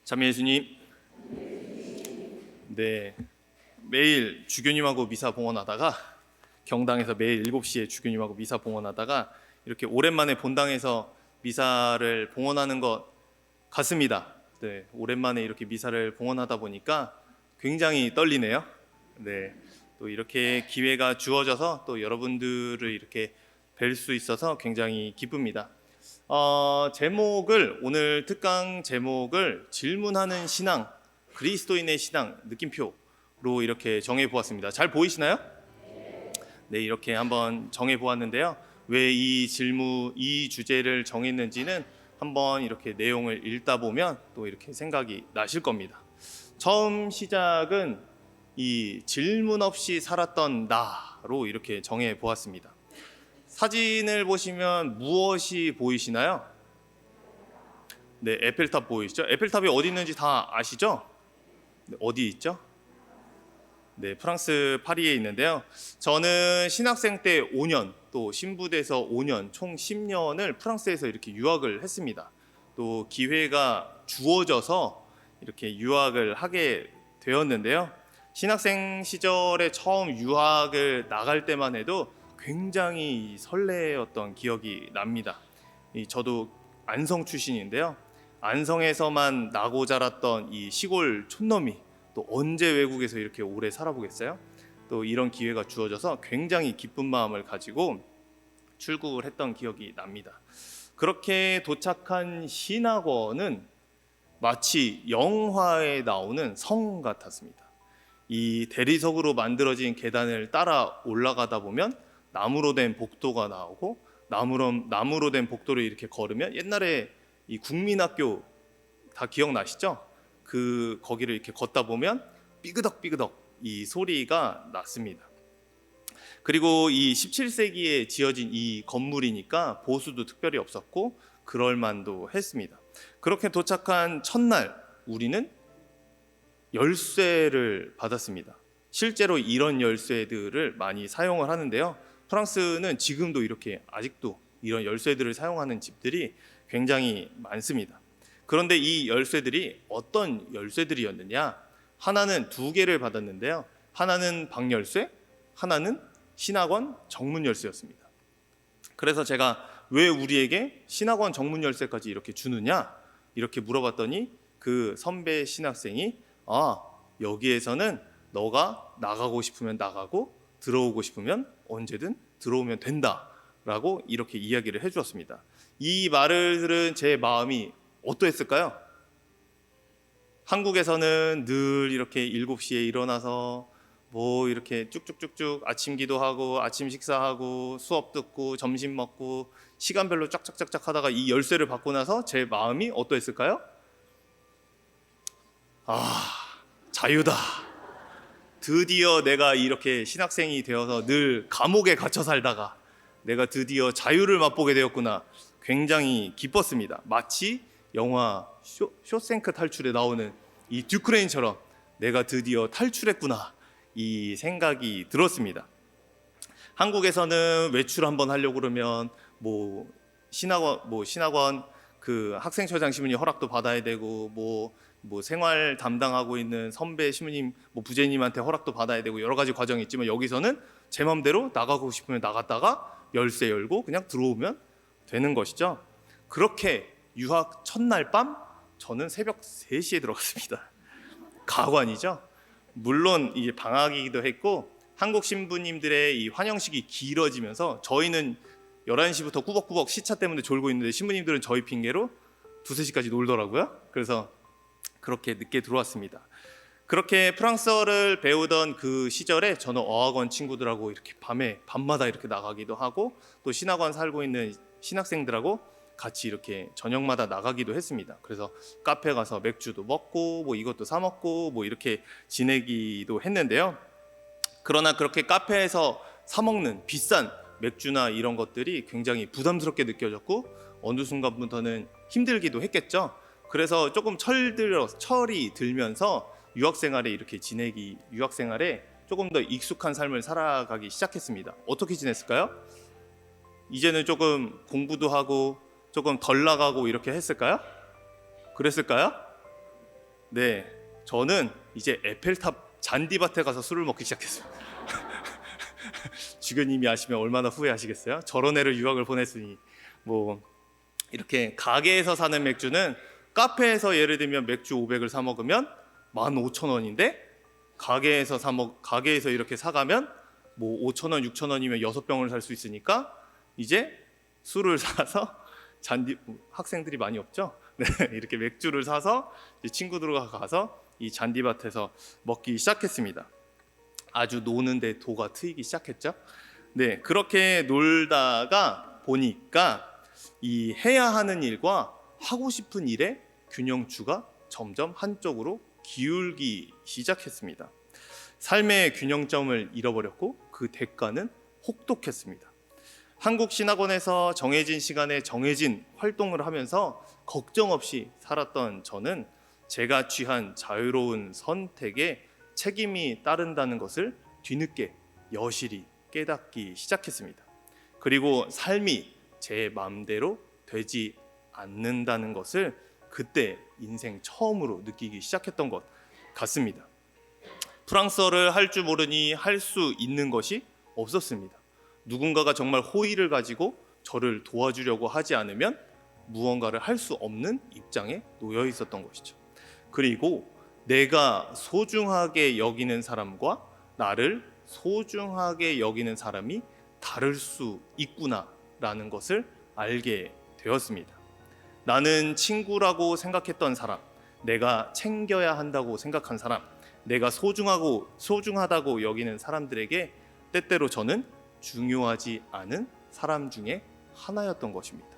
자매 예수님, 네, 매일 주교님하고 미사 봉헌하다가 경당에서 매일 7시에 주교님하고 미사 봉헌하다가 이렇게 오랜만에 본당에서 미사를 봉헌하는 것 같습니다. 네, 오랜만에 이렇게 미사를 봉헌하다 보니까 굉장히 떨리네요. 네, 또 이렇게 기회가 주어져서 또 여러분들을 이렇게 뵐 수 있어서 굉장히 기쁩니다. 오늘 특강 제목을 질문하는 신앙, 그리스도인의 신앙 느낌표로 이렇게 정해 보았습니다. 잘 보이시나요? 네, 이렇게 한번 정해 보았는데요. 왜 이 주제를 정했는지는 한번 이렇게 내용을 읽다 보면 또 이렇게 생각이 나실 겁니다. 처음 시작은 이 질문 없이 살았던 나로 이렇게 정해 보았습니다. 사진을 보시면 무엇이 보이시나요? 네, 에펠탑 보이시죠? 에펠탑이 어디 있는지 다 아시죠? 네, 어디 있죠? 네, 프랑스 파리에 있는데요. 저는 신학생 때 5년, 또 신부돼서 5년, 총 10년을 프랑스에서 이렇게 유학을 했습니다. 또 기회가 주어져서 이렇게 유학을 하게 되었는데요. 신학생 시절에 처음 유학을 나갈 때만 해도 굉장히 설레었던 기억이 납니다. 저도 안성 출신인데요. 안성에서만 나고 자랐던 이 시골 촌놈이 또 언제 외국에서 이렇게 오래 살아보겠어요? 또 이런 기회가 주어져서 굉장히 기쁜 마음을 가지고 출국을 했던 기억이 납니다. 그렇게 도착한 신학원은 마치 영화에 나오는 성 같았습니다. 이 대리석으로 만들어진 계단을 따라 올라가다 보면 나무로 된 복도가 나오고 나무로 된 복도를 이렇게 걸으면 옛날에 이 국민학교 다 기억나시죠? 거기를 이렇게 걷다 보면 삐그덕삐그덕 이 소리가 났습니다. 그리고 이 17세기에 지어진 이 건물이니까 보수도 특별히 없었고 그럴만도 했습니다. 그렇게 도착한 첫날 우리는 열쇠를 받았습니다. 실제로 이런 열쇠들을 많이 사용을 하는데요. 프랑스는 지금도 이렇게 아직도 이런 열쇠들을 사용하는 집들이 굉장히 많습니다. 그런데 이 열쇠들이 어떤 열쇠들이었느냐? 하나는 2개를 받았는데요. 하나는 방 열쇠, 하나는 신학원 정문 열쇠였습니다. 그래서 제가 왜 우리에게 신학원 정문 열쇠까지 이렇게 주느냐? 이렇게 물어봤더니 그 선배 신학생이 여기에서는 너가 나가고 싶으면 나가고 들어오고 싶으면 언제든 들어오면 된다라고 이렇게 이야기를 해주었습니다. 이 말을 들은 제 마음이 어떠했을까요? 한국에서는 늘 이렇게 7시에 일어나서 뭐 이렇게 쭉쭉쭉쭉 아침 기도하고 아침 식사하고 수업 듣고 점심 먹고 시간별로 쫙쫙쫙쫙 하다가 이 열쇠를 받고 나서 제 마음이 어떠했을까요? 자유다. 드디어 내가 이렇게 신학생이 되어서 늘 감옥에 갇혀 살다가 내가 드디어 자유를 맛보게 되었구나. 굉장히 기뻤습니다. 마치 영화 쇼생크 탈출에 나오는 이 듀크레인처럼 내가 드디어 탈출했구나. 이 생각이 들었습니다. 한국에서는 외출 한번 하려고 그러면 신학원 그 학생처장 신부님 허락도 받아야 되고 생활 담당하고 있는 선배 신부님 부제님한테 허락도 받아야 되고 여러 가지 과정이 있지만 여기서는 제 마음대로 나가고 싶으면 나갔다가 열쇠 열고 그냥 들어오면 되는 것이죠. 그렇게 유학 첫날 밤 저는 새벽 3시에 들어갔습니다. 가관이죠. 물론 이게 방학이기도 했고 한국 신부님들의 이 환영식이 길어지면서 저희는 11시부터 꾸벅꾸벅 시차 때문에 졸고 있는데 신부님들은 저희 핑계로 2-3시까지 놀더라고요. 그래서 그렇게 늦게 들어왔습니다. 그렇게 프랑스어를 배우던 그 시절에 저는 어학원 친구들하고 이렇게 밤마다 이렇게 나가기도 하고 또 신학원 살고 있는 신학생들하고 같이 이렇게 저녁마다 나가기도 했습니다. 그래서 카페 가서 맥주도 먹고 이것도 사 먹고 이렇게 지내기도 했는데요. 그러나 그렇게 카페에서 사 먹는 비싼 맥주나 이런 것들이 굉장히 부담스럽게 느껴졌고 어느 순간부터는 힘들기도 했겠죠. 그래서 조금 철이 들면서 유학생활에 조금 더 익숙한 삶을 살아가기 시작했습니다. 어떻게 지냈을까요? 이제는 조금 공부도 하고 조금 덜 나가고 이렇게 했을까요? 그랬을까요? 네, 저는 이제 에펠탑 잔디밭에 가서 술을 먹기 시작했어요. 주교님이 아시면 얼마나 후회하시겠어요? 저런 애를 유학을 보냈으니. 뭐 이렇게 가게에서 사는 맥주는 카페에서 예를 들면 맥주 500을 사 먹으면 15,000원인데 가게에서 이렇게 사가면 뭐 5,000원, 6,000원이면 6병을 살 수 있으니까 이제 술을 사서 학생들이 많이 없죠? 네, 이렇게 맥주를 사서 이제 친구들과 가서 이 잔디밭에서 먹기 시작했습니다. 아주 노는데 도가 트이기 시작했죠. 네, 그렇게 놀다가 보니까 이 해야 하는 일과 하고 싶은 일의 균형추가 점점 한쪽으로 기울기 시작했습니다. 삶의 균형점을 잃어버렸고 그 대가는 혹독했습니다. 한국신학원에서 정해진 시간에 정해진 활동을 하면서 걱정 없이 살았던 저는 제가 취한 자유로운 선택에 책임이 따른다는 것을 뒤늦게 여실히 깨닫기 시작했습니다. 그리고 삶이 제 마음대로 되지 않는다는 것을 그때 인생 처음으로 느끼기 시작했던 것 같습니다. 프랑스어를 할 줄 모르니 할 수 있는 것이 없었습니다. 누군가가 정말 호의를 가지고 저를 도와주려고 하지 않으면 무언가를 할 수 없는 입장에 놓여 있었던 것이죠. 그리고 내가 소중하게 여기는 사람과 나를 소중하게 여기는 사람이 다를 수 있구나라는 것을 알게 되었습니다. 나는 친구라고 생각했던 사람, 내가 챙겨야 한다고 생각한 사람, 내가 소중하다고 여기는 사람들에게 때때로 저는 중요하지 않은 사람 중에 하나였던 것입니다.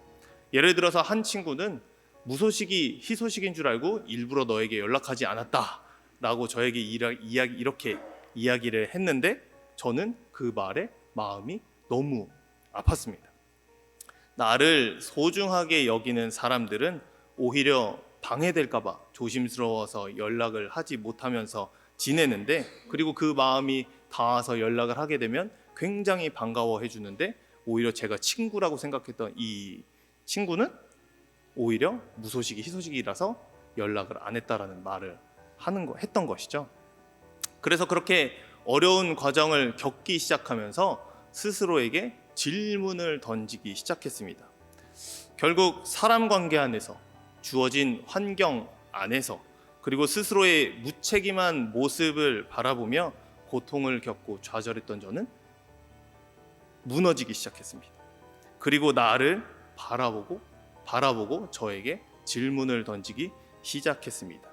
예를 들어서 한 친구는 무소식이 희소식인 줄 알고 일부러 너에게 연락하지 않았다라고 저에게 이렇게 이야기를 했는데 저는 그 말에 마음이 너무 아팠습니다. 나를 소중하게 여기는 사람들은 오히려 방해될까 봐 조심스러워서 연락을 하지 못하면서 지내는데, 그리고 그 마음이 닿아서 연락을 하게 되면 굉장히 반가워해 주는데, 오히려 제가 친구라고 생각했던 이 친구는 오히려 무소식이 희소식이라서 연락을 안 했다라는 말을 했던 것이죠. 그래서 그렇게 어려운 과정을 겪기 시작하면서 스스로에게 질문을 던지기 시작했습니다. 결국 사람 관계 안에서, 주어진 환경 안에서, 그리고 스스로의 무책임한 모습을 바라보며 고통을 겪고 좌절했던 저는 무너지기 시작했습니다. 그리고 나를 바라보고 저에게 질문을 던지기 시작했습니다.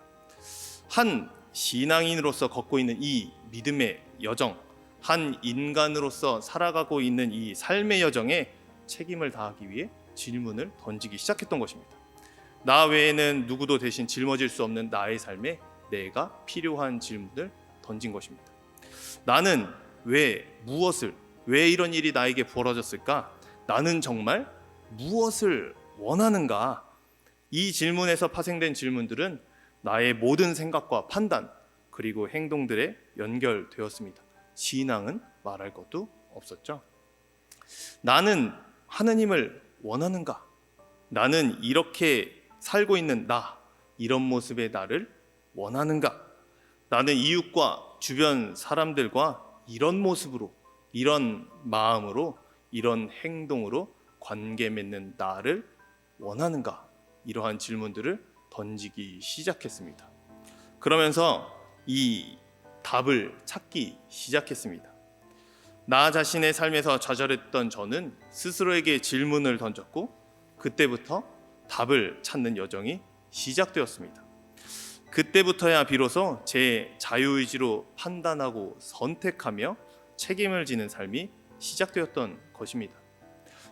한 신앙인으로서 걷고 있는 이 믿음의 여정, 한 인간으로서 살아가고 있는 이 삶의 여정에 책임을 다하기 위해 질문을 던지기 시작했던 것입니다. 나 외에는 누구도 대신 짊어질 수 없는 나의 삶에 내가 필요한 질문을 던진 것입니다. 나는 왜 이런 일이 나에게 벌어졌을까? 나는 정말 무엇을 원하는가? 이 질문에서 파생된 질문들은 나의 모든 생각과 판단 그리고 행동들에 연결되었습니다. 신앙은 말할 것도 없었죠. 나는 하느님을 원하는가? 나는 이렇게 살고 있는 이런 모습의 나를 원하는가? 나는 이웃과 주변 사람들과 이런 모습으로, 이런 마음으로, 이런 행동으로 관계 맺는 나를 원하는가? 이러한 질문들을 던지기 시작했습니다. 그러면서 이 답을 찾기 시작했습니다. 나 자신의 삶에서 좌절했던 저는 스스로에게 질문을 던졌고 그때부터 답을 찾는 여정이 시작되었습니다. 그때부터야 비로소 제 자유의지로 판단하고 선택하며 책임을 지는 삶이 시작되었던 것입니다.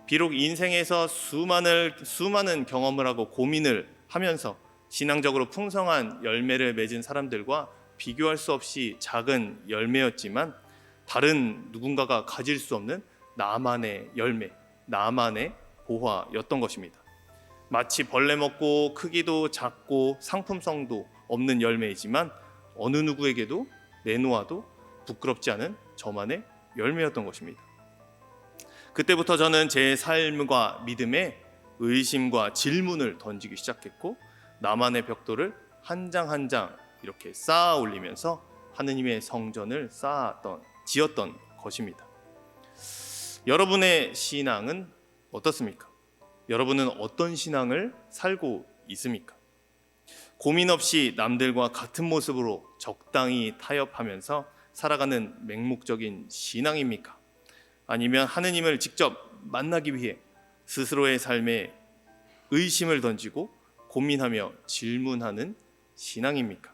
비록 인생에서 수많은 경험을 하고 고민을 하면서 신앙적으로 풍성한 열매를 맺은 사람들과 비교할 수 없이 작은 열매였지만 다른 누군가가 가질 수 없는 나만의 열매, 나만의 보화였던 것입니다. 마치 벌레 먹고 크기도 작고 상품성도 없는 열매이지만 어느 누구에게도 내놓아도 부끄럽지 않은 저만의 열매였던 것입니다. 그때부터 저는 제 삶과 믿음에 의심과 질문을 던지기 시작했고 나만의 벽돌을 한 장 한 장 이렇게 쌓아 올리면서 하느님의 성전을 지었던 것입니다. 여러분의 신앙은 어떻습니까? 여러분은 어떤 신앙을 살고 있습니까? 고민 없이 남들과 같은 모습으로 적당히 타협하면서 살아가는 맹목적인 신앙입니까? 아니면 하느님을 직접 만나기 위해 스스로의 삶에 의심을 던지고 고민하며 질문하는 신앙입니까?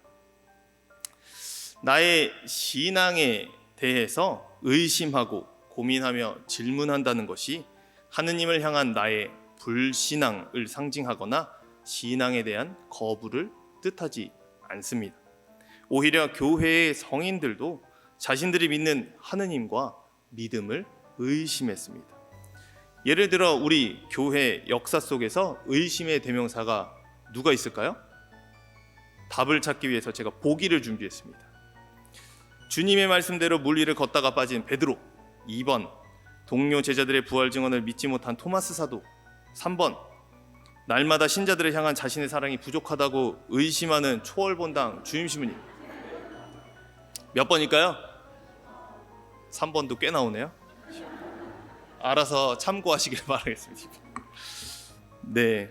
나의 신앙에 대해서 의심하고 고민하며 질문한다는 것이 하느님을 향한 나의 불신앙을 상징하거나 신앙에 대한 거부를 뜻하지 않습니다. 오히려 교회의 성인들도 자신들이 믿는 하느님과 믿음을 의심했습니다. 예를 들어 우리 교회 역사 속에서 의심의 대명사가 누가 있을까요? 답을 찾기 위해서 제가 보기를 준비했습니다. 주님의 말씀대로 물 위를 걷다가 빠진 베드로, 2번 동료 제자들의 부활 증언을 믿지 못한 토마스 사도, 3번 날마다 신자들을 향한 자신의 사랑이 부족하다고 의심하는 초월본당 주임 신부님. 몇 번일까요? 3번도 꽤 나오네요. 알아서 참고하시길 바라겠습니다. 네,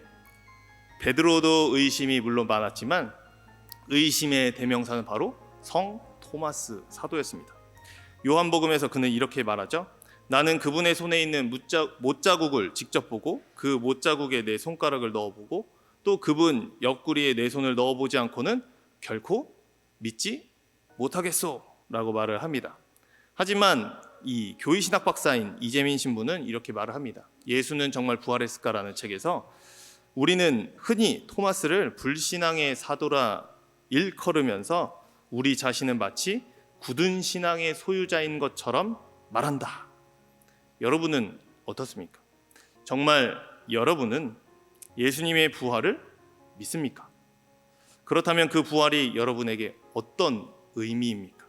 베드로도 의심이 물론 많았지만 의심의 대명사는 바로 성 토마스 사도였습니다. 요한복음에서 그는 이렇게 말하죠. 나는 그분의 손에 있는 못자국을 직접 보고 그 못자국에 내 손가락을 넣어보고 또 그분 옆구리에 내 손을 넣어보지 않고는 결코 믿지 못하겠소 라고 말을 합니다. 하지만 이 교리신학 박사인 이재민 신부는 이렇게 말을 합니다. 예수는 정말 부활했을까라는 책에서 우리는 흔히 토마스를 불신앙의 사도라 일컬으면서 우리 자신은 마치 굳은 신앙의 소유자인 것처럼 말한다. 여러분은 어떻습니까? 정말 여러분은 예수님의 부활을 믿습니까? 그렇다면 그 부활이 여러분에게 어떤 의미입니까?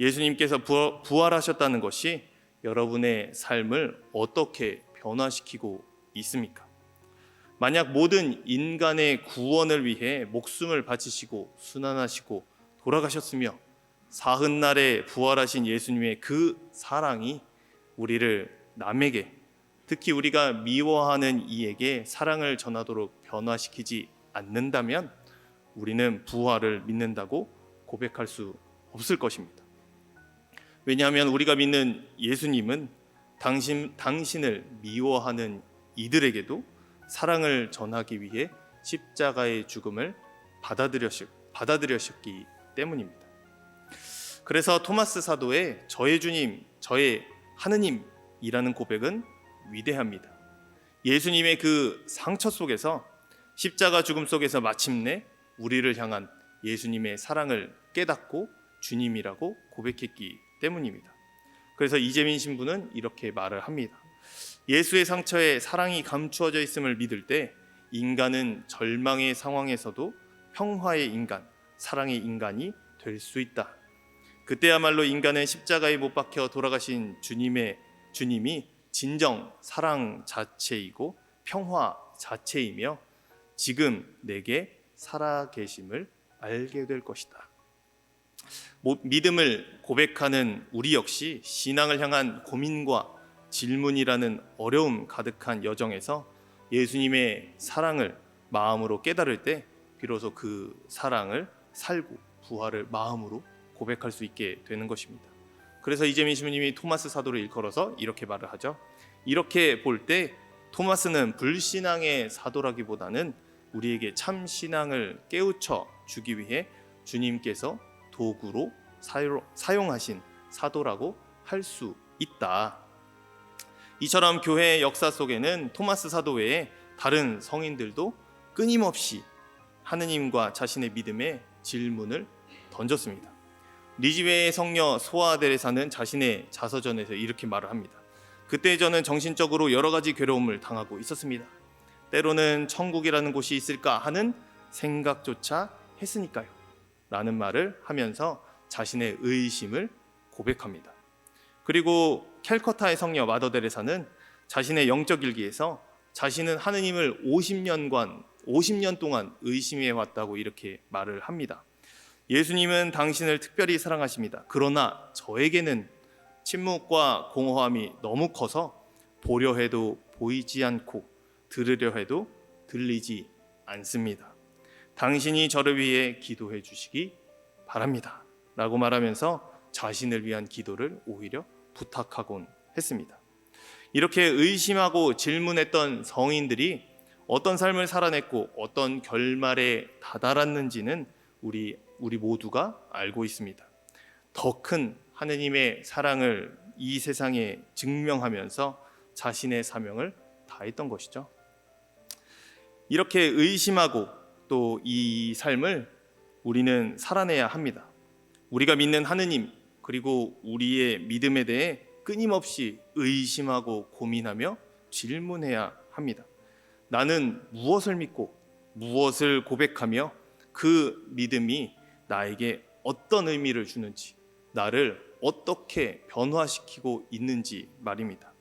예수님께서 부활하셨다는 것이 여러분의 삶을 어떻게 변화시키고 있습니까? 만약 모든 인간의 구원을 위해 목숨을 바치시고 순환하시고 돌아가셨으며 사흔날에 부활하신 예수님의 그 사랑이 우리를 남에게, 특히 우리가 미워하는 이에게 사랑을 전하도록 변화시키지 않는다면 우리는 부활을 믿는다고 고백할 수 없을 것입니다. 왜냐하면 우리가 믿는 예수님은 당신을 미워하는 이들에게도 사랑을 전하기 위해 십자가의 죽음을 받아들였기 때문입니다. 그래서 토마스 사도의 저의 주님, 저의 하느님이라는 고백은 위대합니다. 예수님의 그 상처 속에서, 십자가 죽음 속에서 마침내 우리를 향한 예수님의 사랑을 깨닫고 주님이라고 고백했기 때문입니다. 그래서 이재민 신부는 이렇게 말을 합니다. 예수의 상처에 사랑이 감추어져 있음을 믿을 때 인간은 절망의 상황에서도 평화의 인간, 사랑의 인간이 될 수 있다. 그때야말로 인간은 십자가에 못 박혀 돌아가신 주님이 진정 사랑 자체이고 평화 자체이며 지금 내게 살아계심을 알게 될 것이다. 믿음을 고백하는 우리 역시 신앙을 향한 고민과 질문이라는 어려움 가득한 여정에서 예수님의 사랑을 마음으로 깨달을 때 비로소 그 사랑을 살고 부활을 마음으로 고백할 수 있게 되는 것입니다. 그래서 이재민 신부님이 토마스 사도를 일컬어서 이렇게 말을 하죠. 이렇게 볼 때 토마스는 불신앙의 사도라기보다는 우리에게 참 신앙을 깨우쳐 주기 위해 주님께서 도구로 사용하신 사도라고 할 수 있다. 이처럼 교회의 역사 속에는 토마스 사도 외에 다른 성인들도 끊임없이 하느님과 자신의 믿음에 질문을 던졌습니다. 리즈웨의 성녀 소아데레사는 자신의 자서전에서 이렇게 말을 합니다. 그때 저는 정신적으로 여러 가지 괴로움을 당하고 있었습니다. 때로는 천국이라는 곳이 있을까 하는 생각조차 했으니까요. 라는 말을 하면서 자신의 의심을 고백합니다. 그리고 캘커타의 성녀 마더 데레사는 자신의 영적 일기에서 자신은 하느님을 50년간 50년 동안 의심해 왔다고 이렇게 말을 합니다. 예수님은 당신을 특별히 사랑하십니다. 그러나 저에게는 침묵과 공허함이 너무 커서 보려 해도 보이지 않고 들으려 해도 들리지 않습니다. 당신이 저를 위해 기도해 주시기 바랍니다. 라고 말하면서 자신을 위한 기도를 오히려 부탁하곤 했습니다. 이렇게 의심하고 질문했던 성인들이 어떤 삶을 살아냈고 어떤 결말에 다다랐는지는 우리 모두가 알고 있습니다. 더 큰 하느님의 사랑을 이 세상에 증명하면서 자신의 사명을 다했던 것이죠. 이렇게 의심하고 또 이 삶을 우리는 살아내야 합니다. 우리가 믿는 하느님 그리고 우리의 믿음에 대해 끊임없이 의심하고 고민하며 질문해야 합니다. 나는 무엇을 믿고 무엇을 고백하며 그 믿음이 나에게 어떤 의미를 주는지, 나를 어떻게 변화시키고 있는지 말입니다.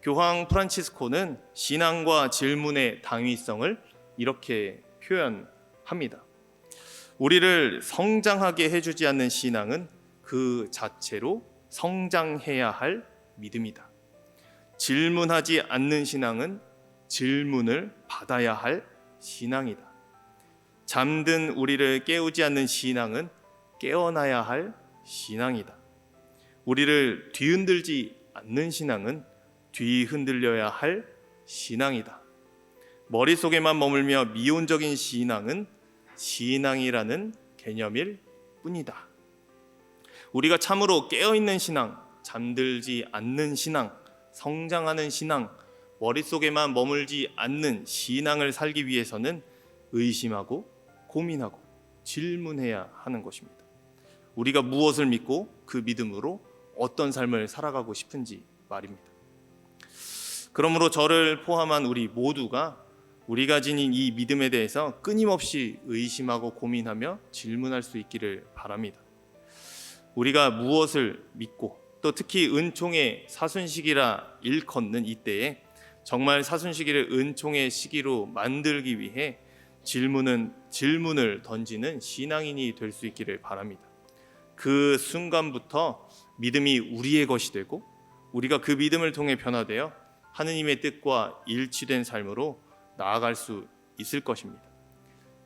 교황 프란치스코는 신앙과 질문의 당위성을 이렇게 표현합니다. 우리를 성장하게 해주지 않는 신앙은 그 자체로 성장해야 할 믿음이다. 질문하지 않는 신앙은 질문을 받아야 할 신앙이다. 잠든 우리를 깨우지 않는 신앙은 깨어나야 할 신앙이다. 우리를 뒤흔들지 않는 신앙은 뒤흔들려야 할 신앙이다. 머릿속에만 머물며 미온적인 신앙은 신앙이라는 개념일 뿐이다. 우리가 참으로 깨어있는 신앙, 잠들지 않는 신앙, 성장하는 신앙, 머릿속에만 머물지 않는 신앙을 살기 위해서는 의심하고 고민하고 질문해야 하는 것입니다. 우리가 무엇을 믿고 그 믿음으로 어떤 삶을 살아가고 싶은지 말입니다. 그러므로 저를 포함한 우리 모두가 우리가 지닌 이 믿음에 대해서 끊임없이 의심하고 고민하며 질문할 수 있기를 바랍니다. 우리가 무엇을 믿고 또 특히 은총의 사순시기라 일컫는 이때에 정말 사순시기를 은총의 시기로 만들기 위해 질문을 던지는 신앙인이 될 수 있기를 바랍니다. 그 순간부터 믿음이 우리의 것이 되고 우리가 그 믿음을 통해 변화되어 하느님의 뜻과 일치된 삶으로 나아갈 수 있을 것입니다.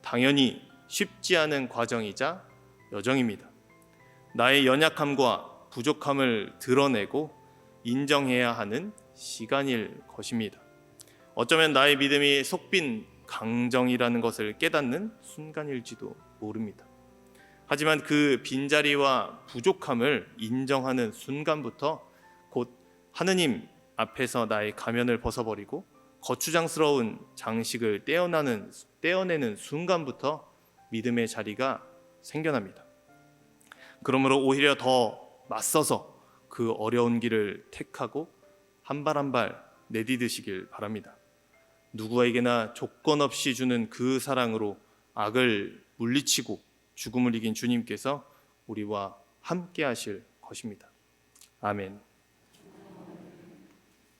당연히 쉽지 않은 과정이자 여정입니다. 나의 연약함과 부족함을 드러내고 인정해야 하는 시간일 것입니다. 어쩌면 나의 믿음이 속빈 강정이라는 것을 깨닫는 순간일지도 모릅니다. 하지만 그 빈자리와 부족함을 인정하는 순간부터 곧 하느님 앞에서 나의 가면을 벗어버리고 거추장스러운 장식을 떼어내는 순간부터 믿음의 자리가 생겨납니다. 그러므로 오히려 더 맞서서 그 어려운 길을 택하고 한 발 한 발 내디디시길 바랍니다. 누구에게나 조건 없이 주는 그 사랑으로 악을 물리치고 죽음을 이긴 주님께서 우리와 함께 하실 것입니다. 아멘.